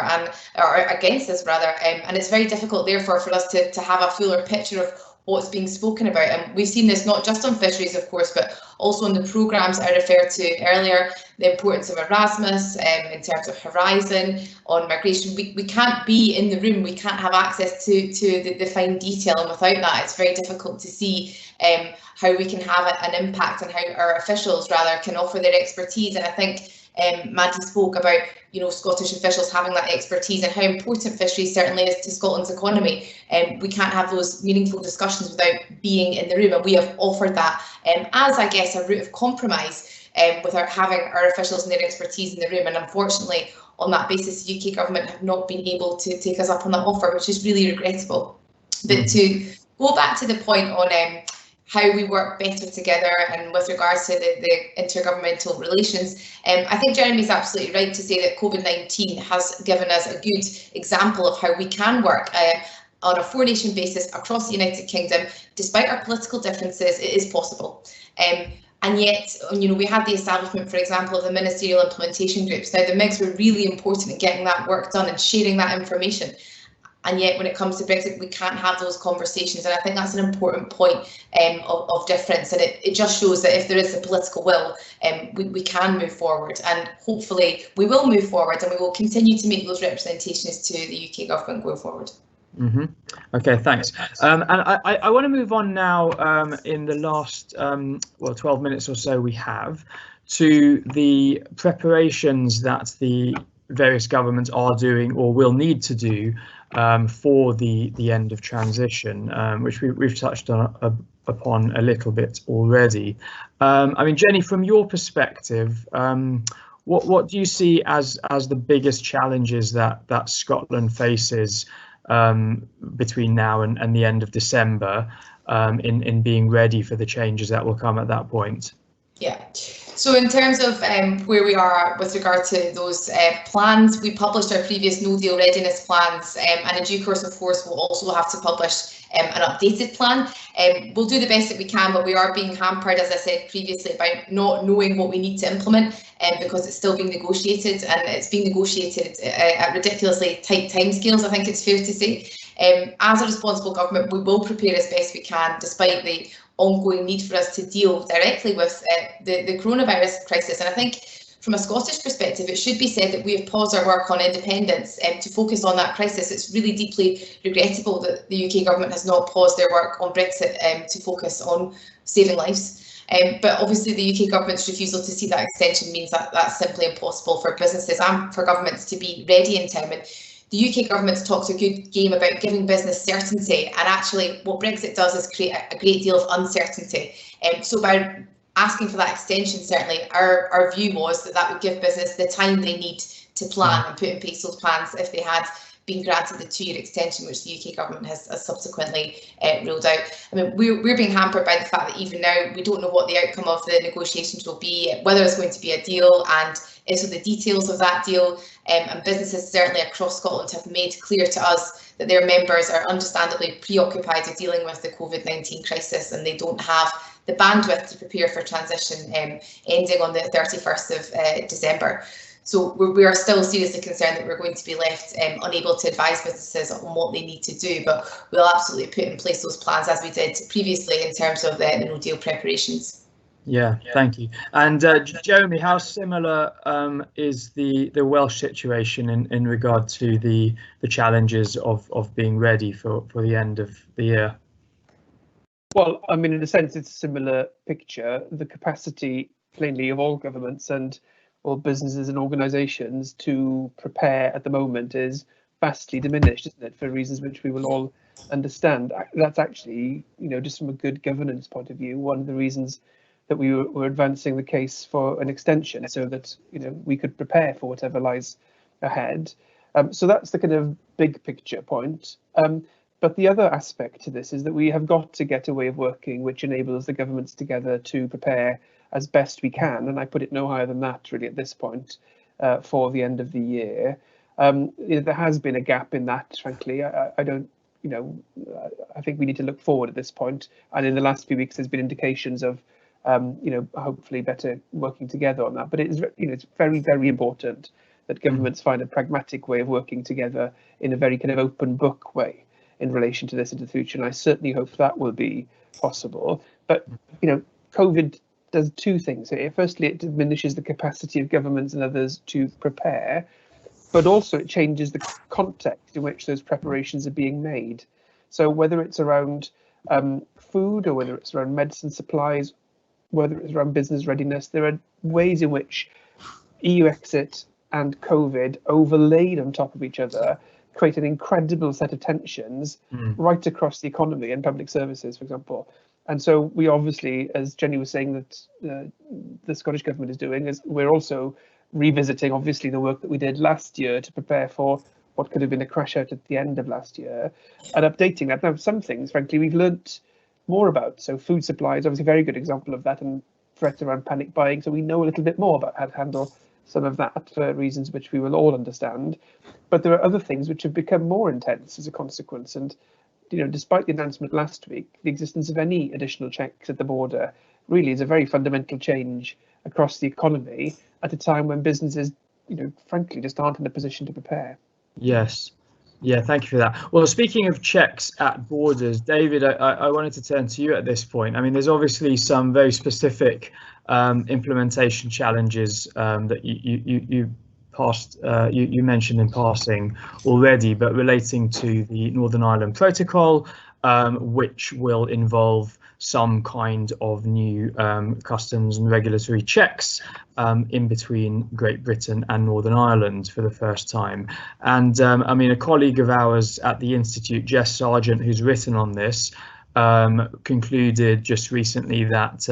or against us, rather, and it's very difficult, therefore, for us to have a fuller picture of what's being spoken about. And we've seen this not just on fisheries, of course, but also on the programmes I referred to earlier, the importance of Erasmus in terms of Horizon, on migration. We can't be in the room, we can't have access to the fine detail, and without that it's very difficult to see how we can have an impact and how our officials rather can offer their expertise. And I think Maddie spoke about, you know, Scottish officials having that expertise and how important fisheries certainly is to Scotland's economy. We can't have those meaningful discussions without being in the room, and we have offered that as, I guess, a route of compromise without having our officials and their expertise in the room. And unfortunately, on that basis, the UK government have not been able to take us up on that offer, which is really regrettable. But to go back to the point on how we work better together and with regards to the intergovernmental relations, I think Jeremy's absolutely right to say that COVID-19 has given us a good example of how we can work on a four-nation basis across the United Kingdom. Despite our political differences, it is possible. And yet, you know, we had the establishment, for example, of the ministerial implementation groups. Now, the MIGs were really important in getting that work done and sharing that information. And yet, when it comes to Brexit, we can't have those conversations. And I think that's an important point of difference. And it just shows that if there is the political will, we can move forward. And hopefully we will move forward, and we will continue to make those representations to the UK government going forward. Okay, thanks. And I want to move on now in the last 12 minutes or so we have to the preparations that the various governments are doing or will need to do for the end of transition, which we've touched upon a little bit already. I mean, Jenny, from your perspective, what do you see as the biggest challenges that Scotland faces between now and the end of December in being ready for the changes that will come at that point? Yeah. So in terms of where we are with regard to those plans, we published our previous no-deal readiness plans, and in due course, of course, we'll also have to publish an updated plan. We'll do the best that we can, but we are being hampered, as I said previously, by not knowing what we need to implement, because it's still being negotiated, and it's being negotiated at ridiculously tight timescales, I think it's fair to say. As a responsible government, we will prepare as best we can, despite the ongoing need for us to deal directly with the coronavirus crisis. And I think from a Scottish perspective, it should be said that we have paused our work on independence to focus on that crisis. It's really deeply regrettable that the UK government has not paused their work on Brexit to focus on saving lives. But obviously the UK government's refusal to see that extension means that that's simply impossible for businesses and for governments to be ready in time. And the UK government's talked a good game about giving business certainty, and actually what Brexit does is create a great deal of uncertainty. So by asking for that extension, certainly our view was that would give business the time they need to plan and put in place those plans if they had been granted the 2-year extension, which the UK government has subsequently ruled out. I mean, we're being hampered by the fact that even now we don't know what the outcome of the negotiations will be, whether it's going to be a deal, and if so the details of that deal. And businesses certainly across Scotland have made clear to us that their members are understandably preoccupied with dealing with the COVID-19 crisis, and they don't have the bandwidth to prepare for transition ending on the 31st of December. So we are still seriously concerned that we're going to be left unable to advise businesses on what they need to do, but we'll absolutely put in place those plans as we did previously in terms of the no-deal preparations. Yeah, thank you. And Jeremy, how similar is the Welsh situation in regard to the challenges of being ready for the end of the year? Well, I mean, in a sense, it's a similar picture. The capacity, plainly, of all governments and all businesses and organisations to prepare at the moment is vastly diminished, isn't it? For reasons which we will all understand. That's actually, you know, just from a good governance point of view, one of the reasons that we were advancing the case for an extension, so that, you know, we could prepare for whatever lies ahead. So that's the kind of big picture point. But the other aspect to this is that we have got to get a way of working which enables the governments together to prepare as best we can, and I put it no higher than that really at this point, for the end of the year. You know, there has been a gap in that, frankly. I don't, you know, I think we need to look forward at this point, and in the last few weeks there's been indications of you know, hopefully better working together on that. But it is, you know, it's very, very important that governments find a pragmatic way of working together in a very kind of open book way. in relation to this into the future, and I certainly hope that will be possible. But COVID does two things. Firstly, it diminishes the capacity of governments and others to prepare, but also it changes the context in which those preparations are being made. So whether it's around food, or whether it's around medicine supplies, whether it's around business readiness, there are ways in which EU exit and COVID overlaid on top of each other create an incredible set of tensions right across the economy and public services, for example. And so we obviously, as Jenny was saying, that the Scottish Government is doing, is we're also revisiting, obviously, the work that we did last year to prepare for what could have been a crash out at the end of last year, and updating that. Now, some things, frankly, we've learnt more about. So food supply is obviously a very good example of that, and threats around panic buying. So we know a little bit more about how to handle some of that for reasons which we will all understand. But there are other things which have become more intense as a consequence. And despite the announcement last week, the existence of any additional checks at the border really is a very fundamental change across the economy at a time when businesses, frankly, just aren't in a position to prepare. Yes. Yeah, thank you for that. Well, speaking of checks at borders, David, I wanted to turn to you at this point. I mean, there's obviously some very specific implementation challenges that you mentioned in passing already, but relating to the Northern Ireland Protocol, which will involve some kind of new customs and regulatory checks in between Great Britain and Northern Ireland for the first time. And I mean, a colleague of ours at the Institute, Jess Sargent, who's written on this, concluded just recently that,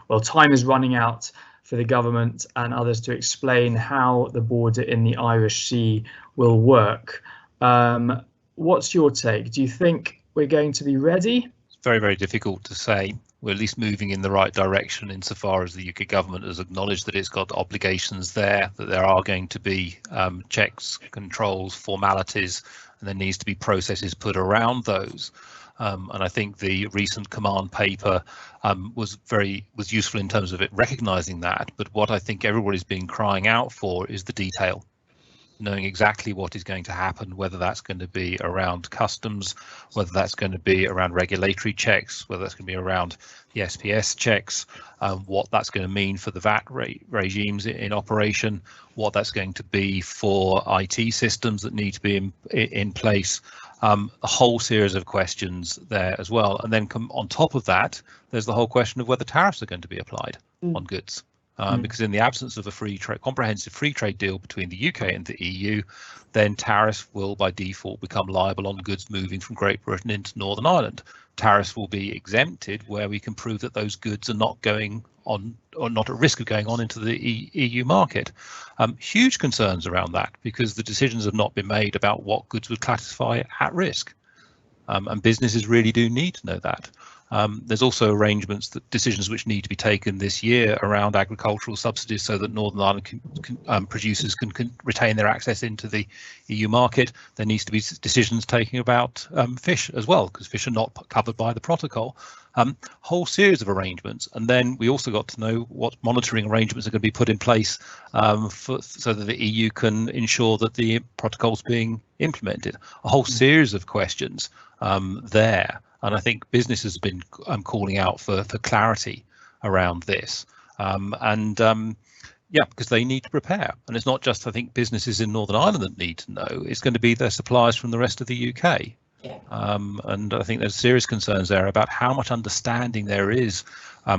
well, time is running out for the government and others to explain how the border in the Irish Sea will work. What's your take? Do you think we're going to be ready? Very, very difficult to say. We're at least moving in the right direction insofar as the UK government has acknowledged that it's got obligations there, that there are going to be checks, controls, formalities, and there needs to be processes put around those. And I think the recent command paper was useful in terms of it recognising that. But what I think everybody's been crying out for is the detail, knowing exactly what is going to happen, whether that's going to be around customs, whether that's going to be around regulatory checks, whether that's going to be around the SPS checks, what that's going to mean for the VAT regimes in operation, what that's going to be for IT systems that need to be in place, a whole series of questions there as well. And then on top of that, there's the whole question of whether tariffs are going to be applied on goods. Because in the absence of a comprehensive free trade deal between the UK and the EU, then tariffs will by default become liable on goods moving from Great Britain into Northern Ireland. Tariffs will be exempted where we can prove that those goods are not going on or not at risk of going on into the EU market. Huge concerns around that because the decisions have not been made about what goods would classify at risk. And businesses really do need to know that. There's also decisions which need to be taken this year around agricultural subsidies so that Northern Ireland producers can retain their access into the EU market. There needs to be decisions taken about fish as well, because fish are not covered by the protocol. Whole series of arrangements. And then we also got to know what monitoring arrangements are going to be put in place so that the EU can ensure that the protocol's being implemented. A whole series of questions there. And I think businesses have been calling out for clarity around this. Yeah, because they need to prepare. And it's not just, I think, businesses in Northern Ireland that need to know. It's going to be their suppliers from the rest of the UK. Yeah. And I think there's serious concerns there about how much understanding there is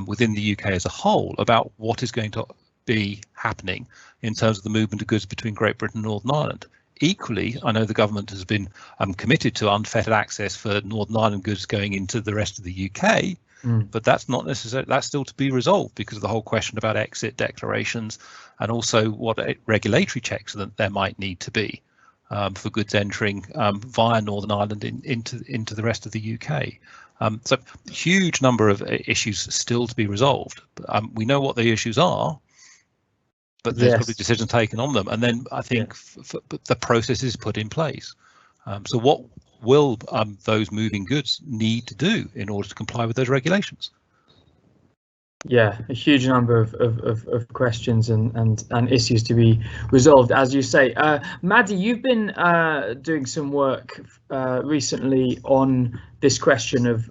within the UK as a whole about what is going to be happening in terms of the movement of goods between Great Britain and Northern Ireland. Equally, I know the government has been committed to unfettered access for Northern Ireland goods going into the rest of the UK, but that's not necessarily, that's still to be resolved because of the whole question about exit declarations and also what regulatory checks that there might need to be for goods entering via Northern Ireland into the rest of the UK. So huge number of issues still to be resolved. We know what the issues are, but there's got to be decisions taken on them. And then I think the process is put in place. So what will those moving goods need to do in order to comply with those regulations? Yeah, a huge number of questions and issues to be resolved, as you say. Maddie, you've been doing some work recently on this question of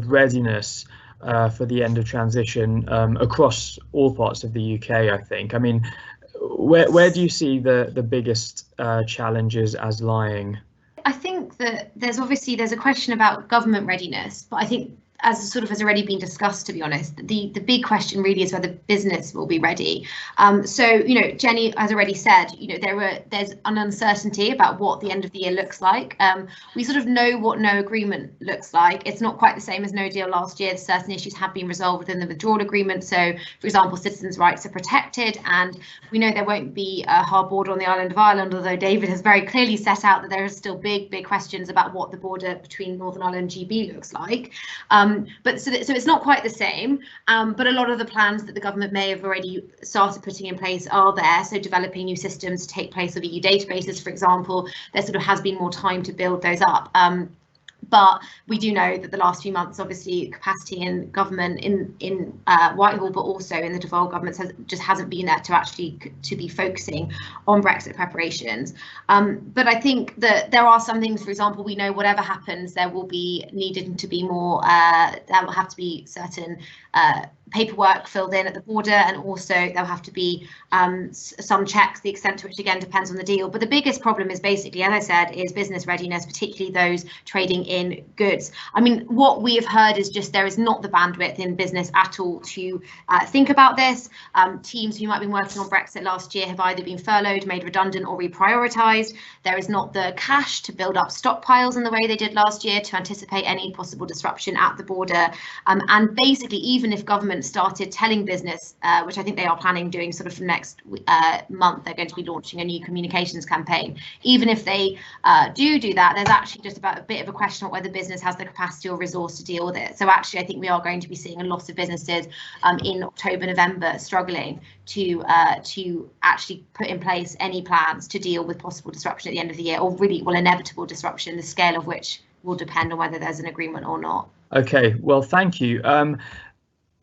readiness for the end of transition across all parts of the UK, I think. I mean, where do you see the biggest challenges as lying? I think that there's a question about government readiness, but I think, as sort of has already been discussed, to be honest, the big question really is whether business will be ready. So, you know, Jenny has already said, you know, there's an uncertainty about what the end of the year looks like. We sort of know what no agreement looks like. It's not quite the same as no deal last year. Certain issues have been resolved within the withdrawal agreement. So, for example, citizens' rights are protected, and we know there won't be a hard border on the island of Ireland, although David has very clearly set out that there are still big questions about what the border between Northern Ireland and GB looks like. But so it's not quite the same, but a lot of the plans that the government may have already started putting in place are there. So developing new systems to take place of EU databases, for example, there sort of has been more time to build those up. But we do know that the last few months, obviously, capacity in government in Whitehall, but also in the devolved governments just hasn't been there to be focusing on Brexit preparations. But I think that there are some things, for example, we know whatever happens, there will be needed to be more, there will have to be certain paperwork filled in at the border, and also there'll have to be some checks, the extent to which again depends on the deal. But the biggest problem is basically, as I said, is business readiness, particularly those trading in goods. I mean, what we have heard is just there is not the bandwidth in business at all to think about this. Teams who might have been working on Brexit last year have either been furloughed, made redundant, or reprioritised. There is not the cash to build up stockpiles in the way they did last year to anticipate any possible disruption at the border. And basically, even if government started telling business, which I think they are planning doing sort of from next month, they're going to be launching a new communications campaign. Even if they do that, there's actually just about a bit of a question on whether business has the capacity or resource to deal with it. So actually, I think we are going to be seeing a lot of businesses in October, November struggling to actually put in place any plans to deal with possible disruption at the end of the year, or really, well, inevitable disruption, the scale of which will depend on whether there's an agreement or not. Okay, well, thank you.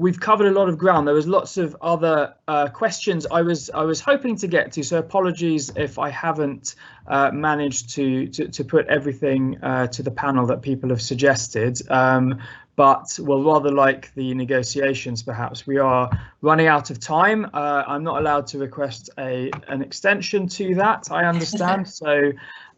We've covered a lot of ground. There was lots of other questions I was hoping to get to, so apologies if I haven't managed to put everything to the panel that people have suggested. But well, rather like the negotiations, perhaps we are running out of time. I'm not allowed to request an extension to that, I understand. So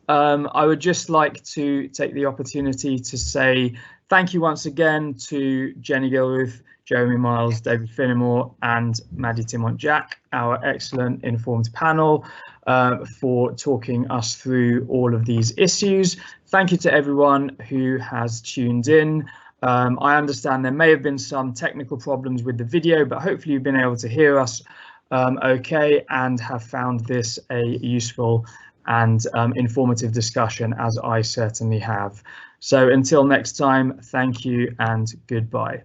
I would just like to take the opportunity to say thank you once again to Jenny Gilruth, Jeremy Miles, David Finnemore and Maddie Timont-Jack, our excellent informed panel, for talking us through all of these issues. Thank you to everyone who has tuned in. I understand there may have been some technical problems with the video, but hopefully you've been able to hear us okay and have found this a useful and informative discussion, as I certainly have. So until next time, thank you and goodbye.